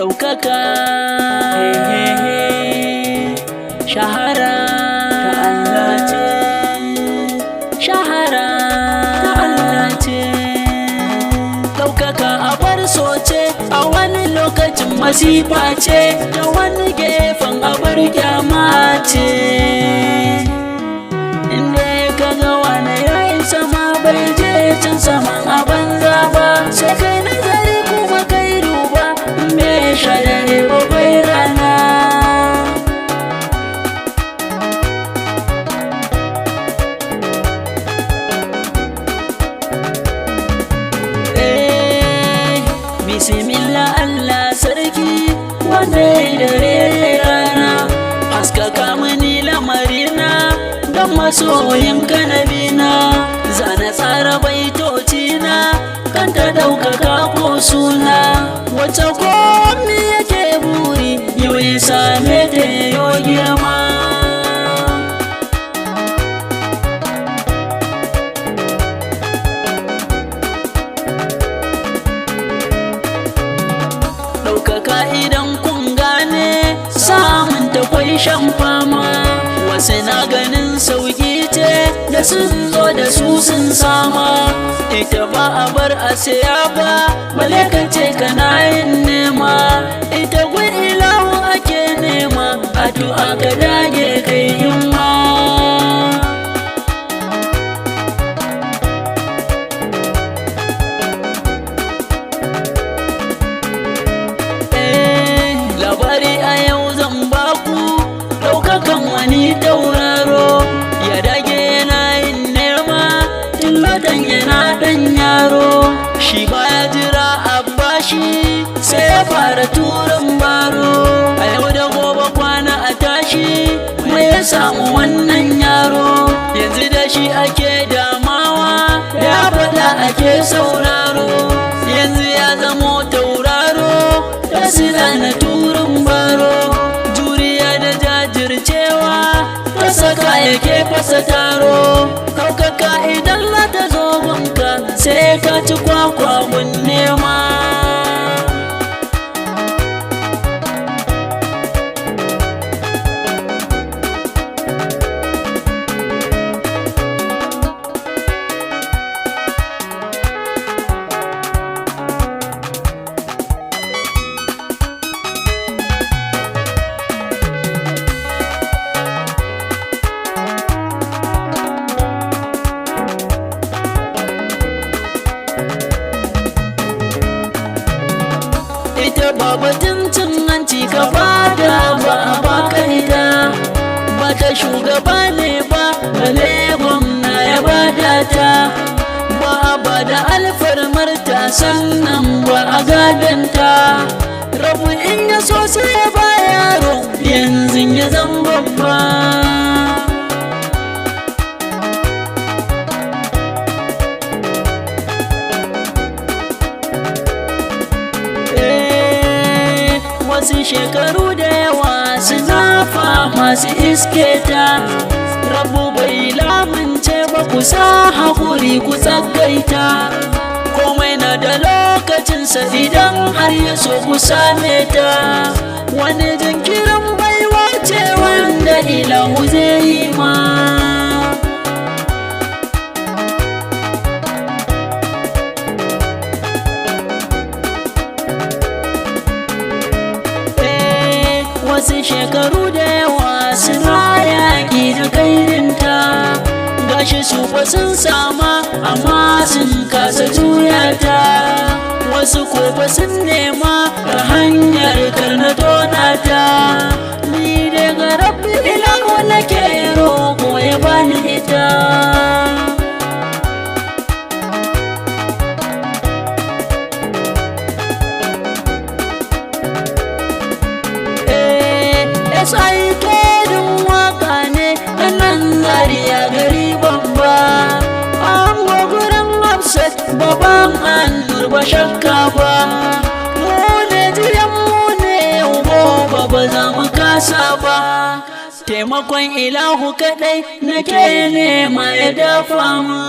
ɗaukaka, shahara ta Allah ce, shahara ta Allah ce. Ɗaukaka a bar soce, a wani lokacin masifa ce, ta wani gefen a bar kyama ce. Inda ka ga wani ya yi sama bai je can saman a banza ba, sai kai nazari kuma kai duba me shadare bakwai rana. Bismillah Allah sarki wanda ya dare rana, haskaka mini lamarina don masoyin kanabina. Zana tsara baitocina kan ta ɗaukaka ko suna, wacce komi yake buri yau ya same ta yau girma. Ɗaukaka idan kun gane samun ta kwai shan fama, wasu na ganin sauki ce da sun zo da su sun sama. Ita ba a bar a siya ba, bale ka ce kana yin nema. Ita gun ilahu ake nema, addu'a ka dage kai himma. Labari a yau zan baku ɗaukakan wani tauraro, ya dage yana yin nema tun watan yana ɗan yaro. Shi baya jira a bashi sai ya fara turan baro, a yau da gobe kwana a tashi mai ya samu wannan yaro. Yanzu da shi ake damawa, ya faɗa ake sauraro, yanzu ya zamo tauraro da sila na turin baro. Juriya da jajircewa ta saka yake fasa taro, ɗaukaka idan lata zo gunka sai ka ci kwakwa gun nema. Ita ba batun cin hanci ka bada ba a baka ita, ba ta shugaba ne ba bale gwamna ya bada ta. Ba a bada alfarmar ta sannan ba a gadanta, rabu in ya so sai ya ba yaro yanzu ya zan babba. Wasu shekaru da yawa suna fama su iske ta, rabu bai lamunce ba ku sa haƙuri ku tsagaita. Komai na da lokacinsa idan har ya so ku same ta, wani jinkirin baiwa ce wanda ilahu zai yi ma. Wasu shekaru da yawa suna yaƙi da kairinta, gashi su fa sun sama amma sun kasa juya ta. Wasu ko fa sun nema ta hanyar karna tona ta, ni daga rabbi ilahu nake roƙo ya bani ita. Sai kedin waka ne a nan Zaria gari babba, an gurin Hafsat baban Annur ba shakka ba. Mu ne jiyan mu ne yau gobe ba za mu kasa ba, taimakon ilahu kaɗai nake nema ya dafa mu.